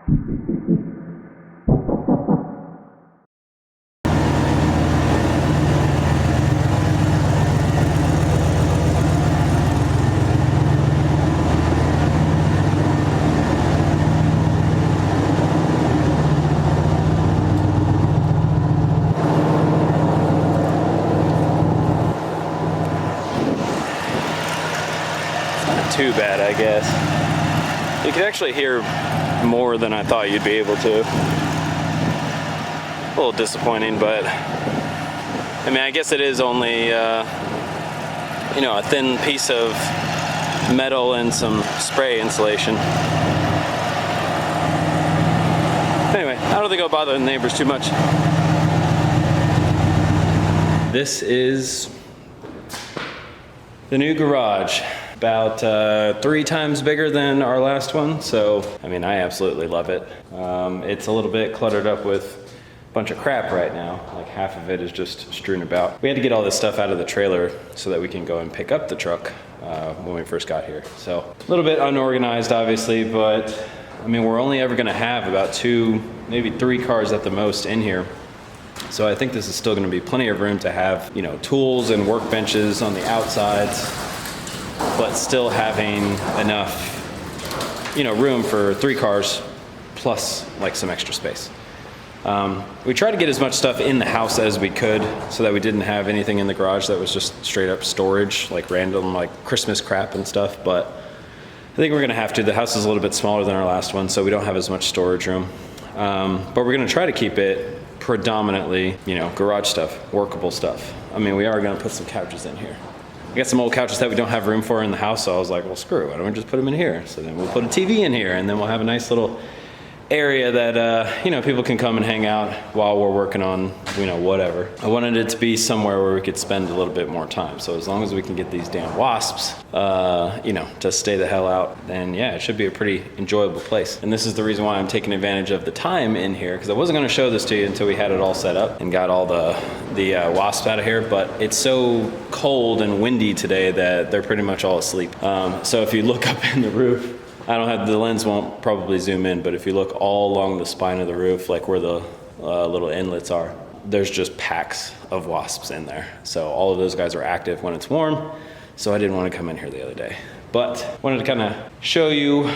Too bad, I guess. You could actually hear more than I thought you'd be able to. A little disappointing, but I mean, I guess it is only you know, a thin piece of metal and some spray insulation. Anyway, I don't think I'll bother the neighbors too much. This is the new garage. About 3 times bigger than our last one, so I mean, I absolutely love it. It's a little bit cluttered up with a bunch of crap right now. Like half of it is just strewn about. We had to get all this stuff out of the trailer so that we can go and pick up the truck when we first got here. So a little bit unorganized, obviously, but I mean, we're only ever gonna have about 2, maybe 3 cars at the most in here. So I think this is still gonna be plenty of room to have, you know, tools and workbenches on the outsides, but still having enough, you know, room for 3 cars plus like some extra space. We tried to get as much stuff in the house as we could so that we didn't have anything in the garage that was just straight up storage, like random like Christmas crap and stuff, but I think we're gonna have to. The house is a little bit smaller than our last one, so we don't have as much storage room. But we're gonna try to keep it predominantly, you know, garage stuff, workable stuff. I mean, we are gonna put some couches in here. I got some old couches that we don't have room for in the house, so I was like, well, screw it, why don't we just put them in here? So then we'll put a TV in here, and then we'll have a nice little area that, you know, people can come and hang out while we're working on, you know, whatever. I wanted it to be somewhere where we could spend a little bit more time. So as long as we can get these damn wasps, you know, to stay the hell out, then yeah, it should be a pretty enjoyable place. And this is the reason why I'm taking advantage of the time in here, because I wasn't gonna show this to you until we had it all set up and got all the wasps out of here, but it's so cold and windy today that they're pretty much all asleep. So if you look up in the roof, I don't have, the lens won't probably zoom in, but if you look all along the spine of the roof, like where the little inlets are, there's just packs of wasps in there. So all of those guys are active when it's warm, so I didn't want to come in here the other day. But wanted to kind of show you, you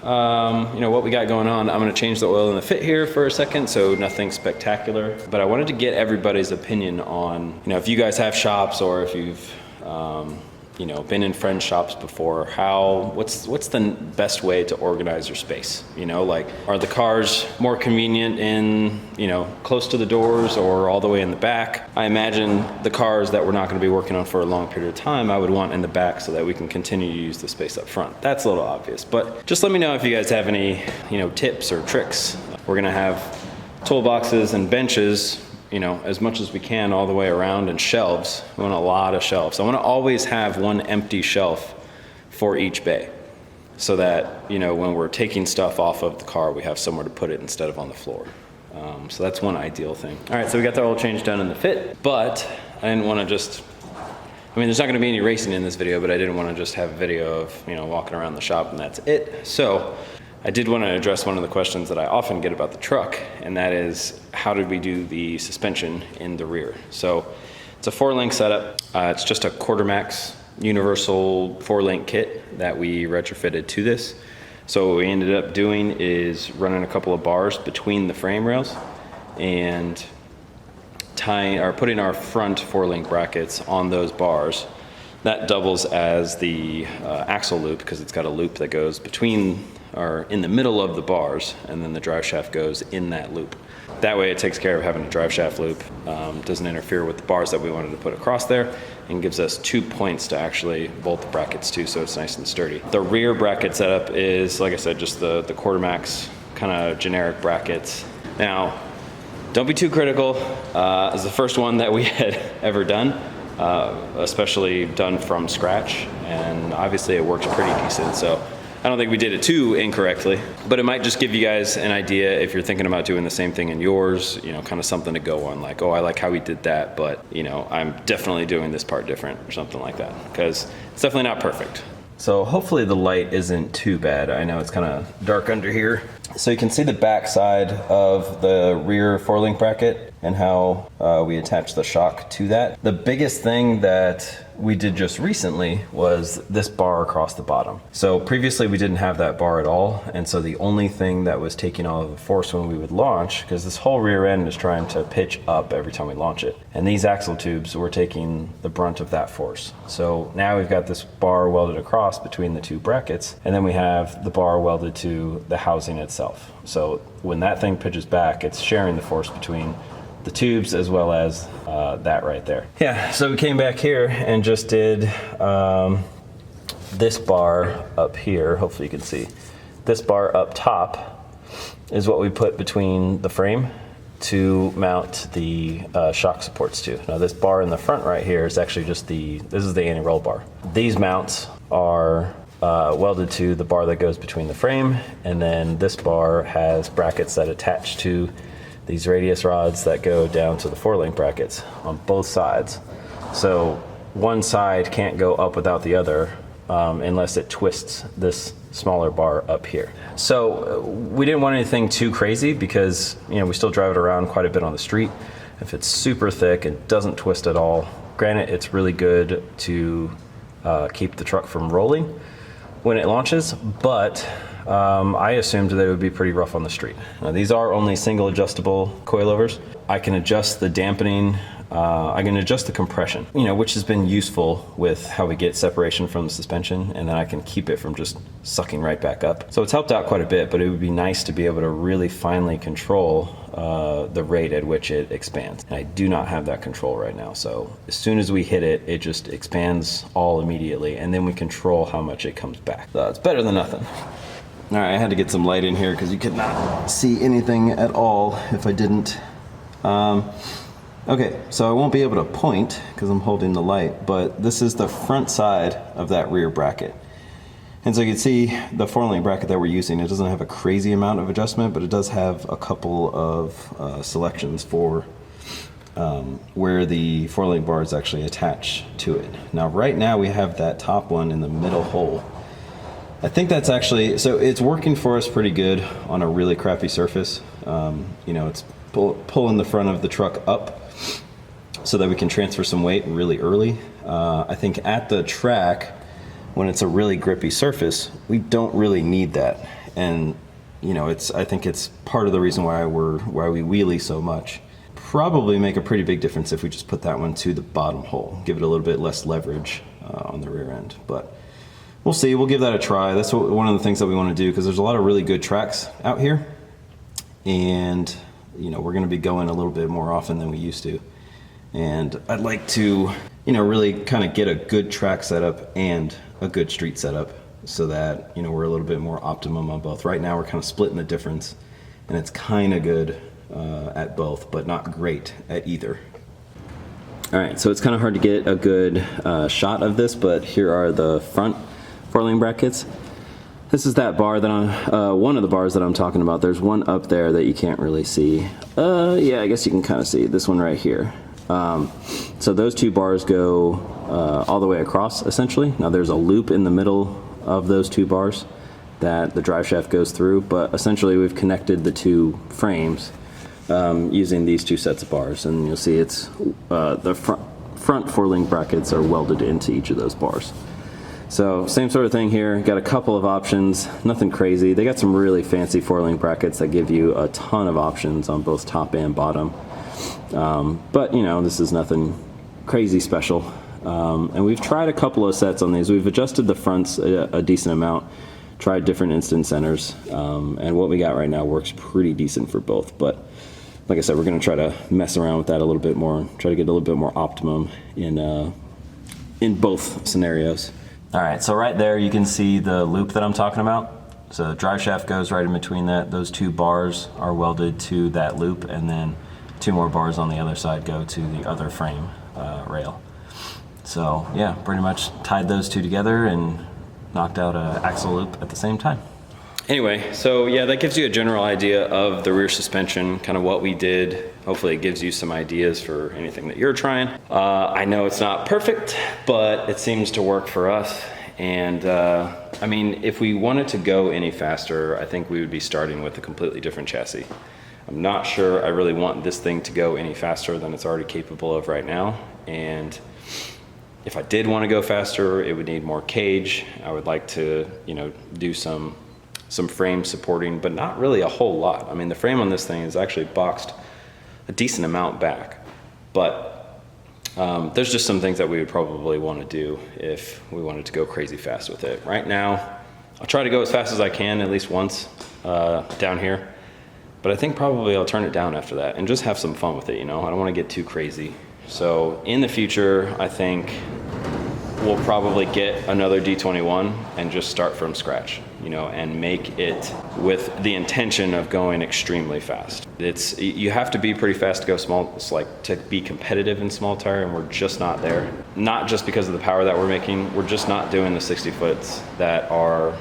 know, what we got going on. I'm gonna change the oil in the fit here for a second, so nothing spectacular. But I wanted to get everybody's opinion on, you know, if you guys have shops or if you've, you know, been in friend shops before, what's the best way to organize your space? You know, like, are the cars more convenient in, you know, close to the doors or all the way in the back? I imagine the cars that we're not gonna be working on for a long period of time, I would want in the back so that we can continue to use the space up front. That's a little obvious, but just let me know if you guys have any, you know, tips or tricks. We're gonna have toolboxes and benches, you know, as much as we can all the way around, and shelves. We want a lot of shelves. I want to always have one empty shelf for each bay so that, you know, when we're taking stuff off of the car, we have somewhere to put it instead of on the floor. So that's one ideal thing. All right, so we got the oil change done in the fit, but I didn't want to just, I mean, there's not going to be any racing in this video, but I didn't want to just have a video of, you know, walking around the shop and that's it. So I did want to address one of the questions that I often get about the truck, and that is, how did we do the suspension in the rear? So it's a 4-link setup. It's just a Quartermax universal 4-link kit that we retrofitted to this. So what we ended up doing is running a couple of bars between the frame rails and putting our front 4-link brackets on those bars. That doubles as the axle loop, because it's got a loop that goes between or in the middle of the bars, and then the drive shaft goes in that loop. That way it takes care of having a drive shaft loop, doesn't interfere with the bars that we wanted to put across there, and gives us 2 points to actually bolt the brackets to, so it's nice and sturdy. The rear bracket setup is, like I said, just the Quartermax kind of generic brackets. Now, don't be too critical. It's the first one that we had ever done, especially done from scratch, and obviously it works pretty decent, so I don't think we did it too incorrectly, but it might just give you guys an idea if you're thinking about doing the same thing in yours, you know, kind of something to go on, like, oh, I like how we did that, but, you know, I'm definitely doing this part different or something like that, because it's definitely not perfect. So hopefully the light isn't too bad. I know it's kind of dark under here. So you can see the back side of the rear four-link bracket and how we attach the shock to that. The biggest thing that we did just recently was this bar across the bottom. So previously we didn't have that bar at all, and so the only thing that was taking all of the force when we would launch, because this whole rear end is trying to pitch up every time we launch it, and these axle tubes were taking the brunt of that force. So now we've got this bar welded across between the two brackets, and then we have the bar welded to the housing itself. So when that thing pitches back, it's sharing the force between the tubes as well as that right there. Yeah, so we came back here and just did this bar up here. Hopefully you can see. This bar up top is what we put between the frame to mount the shock supports to. Now this bar in the front right here is actually just this is the anti-roll bar. These mounts are welded to the bar that goes between the frame, and then this bar has brackets that attach to these radius rods that go down to the four-link brackets on both sides. So one side can't go up without the other unless it twists this smaller bar up here. So we didn't want anything too crazy because, you know, we still drive it around quite a bit on the street. If it's super thick and doesn't twist at all, granted, it's really good to keep the truck from rolling when it launches, but I assumed that it would be pretty rough on the street. Now, these are only single adjustable coilovers. I can adjust the dampening, I can adjust the compression, you know, which has been useful with how we get separation from the suspension, and then I can keep it from just sucking right back up. So it's helped out quite a bit, but it would be nice to be able to really finely control the rate at which it expands. And I do not have that control right now. So as soon as we hit it, it just expands all immediately, and then we control how much it comes back. So it's better than nothing. All right, I had to get some light in here because you could not see anything at all if I didn't. Okay, so I won't be able to point because I'm holding the light, but this is the front side of that rear bracket. And so you can see the four-link bracket that we're using, it doesn't have a crazy amount of adjustment, but it does have a couple of selections for where the four-link bar is actually attached to it. Now, right now we have that top one in the middle hole. I think that's actually, so it's working for us pretty good on a really crappy surface. You know, it's pulling the front of the truck up so that we can transfer some weight really early. I think at the track, when it's a really grippy surface, we don't really need that. And you know, I think it's part of the reason why we wheelie so much. Probably make a pretty big difference if we just put that one to the bottom hole, give it a little bit less leverage on the rear end. But we'll see, we'll give that a try. That's one of the things that we want to do, because there's a lot of really good tracks out here, and you know, we're going to be going a little bit more often than we used to. And I'd like to, you know, really kind of get a good track setup and a good street setup so that, you know, we're a little bit more optimum on both. Right now we're kind of splitting the difference, and it's kind of good at both, but not great at either. All right, so it's kind of hard to get a good shot of this, but here are the front four-link brackets. This is that bar that I'm, one of the bars that I'm talking about. There's one up there that you can't really see. Yeah, I guess you can kind of see this one right here. So those two bars go all the way across, essentially. Now there's a loop in the middle of those two bars that the drive shaft goes through, but essentially we've connected the two frames using these two sets of bars, and you'll see it's the front four-link brackets are welded into each of those bars. So same sort of thing here, got a couple of options, nothing crazy. They got some really fancy four-link brackets that give you a ton of options on both top and bottom. But you know, this is nothing crazy special. And we've tried a couple of sets on these. We've adjusted the fronts a decent amount, tried different instant centers, and what we got right now works pretty decent for both. But like I said, we're gonna try to mess around with that a little bit more, try to get a little bit more optimum in both scenarios. All right, so right there you can see the loop that I'm talking about. So the drive shaft goes right in between that. Those two bars are welded to that loop, and then two more bars on the other side go to the other frame rail. So yeah, pretty much tied those two together and knocked out an axle loop at the same time. Anyway, so yeah, that gives you a general idea of the rear suspension, kind of what we did. Hopefully it gives you some ideas for anything that you're trying. I know it's not perfect, but it seems to work for us. And I mean, if we wanted to go any faster, I think we would be starting with a completely different chassis. I'm not sure I really want this thing to go any faster than it's already capable of right now. And if I did want to go faster, it would need more cage. I would like to, you know, do some frame supporting, but not really a whole lot. I mean, the frame on this thing is actually boxed a decent amount back, but there's just some things that we would probably want to do if we wanted to go crazy fast with it. Right now, I'll try to go as fast as I can at least once down here, but I think probably I'll turn it down after that and just have some fun with it, you know? I don't want to get too crazy. So in the future, I think we'll probably get another D21 and just start from scratch, you know, and make it with the intention of going extremely fast. You have to be pretty fast to go small. It's like to be competitive in small tire, and we're just not there. Not just because of the power that we're making, we're just not doing the 60 foots that are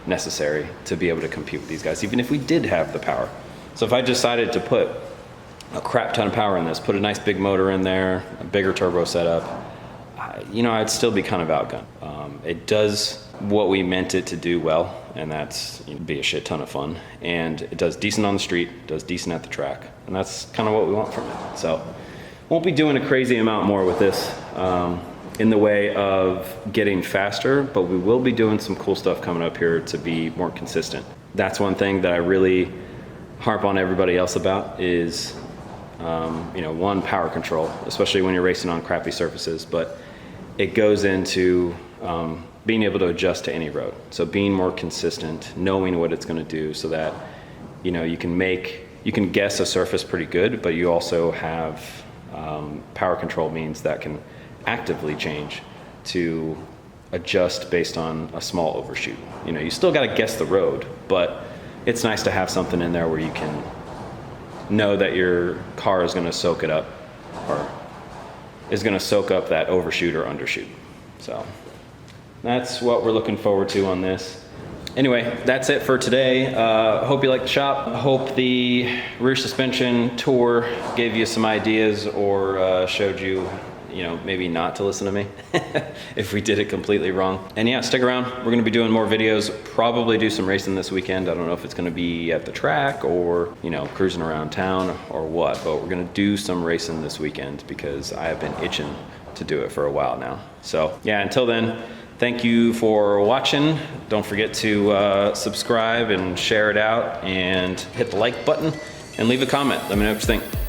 necessary to be able to compete with these guys, even if we did have the power. So if I decided to put a crap ton of power in this, put a nice big motor in there, a bigger turbo setup, you know, I'd still be kind of outgunned. It does what we meant it to do well, and that's, you know, be a shit ton of fun. And it does decent on the street, does decent at the track, and that's kind of what we want from it. So won't be doing a crazy amount more with this in the way of getting faster, but we will be doing some cool stuff coming up here to be more consistent. That's one thing that I really harp on everybody else about is, you know, one, power control, especially when you're racing on crappy surfaces, but it goes into being able to adjust to any road. So being more consistent, knowing what it's going to do, so that, you know, you can guess a surface pretty good, but you also have power control means that can actively change to adjust based on a small overshoot. You know, you still got to guess the road, but it's nice to have something in there where you can know that your car is going to soak it up, or is going to soak up that overshoot or undershoot. So that's what we're looking forward to on this. Anyway, that's it for today. Hope you liked the shop. Hope the rear suspension tour gave you some ideas, or showed you, you know, maybe not to listen to me if we did it completely wrong. And yeah, stick around. We're going to be doing more videos, probably do some racing this weekend. I don't know if it's going to be at the track or, you know, cruising around town or what, but we're going to do some racing this weekend because I have been itching to do it for a while now. So yeah, until then, thank you for watching. Don't forget to subscribe and share it out, and hit the like button and leave a comment. Let me know what you think.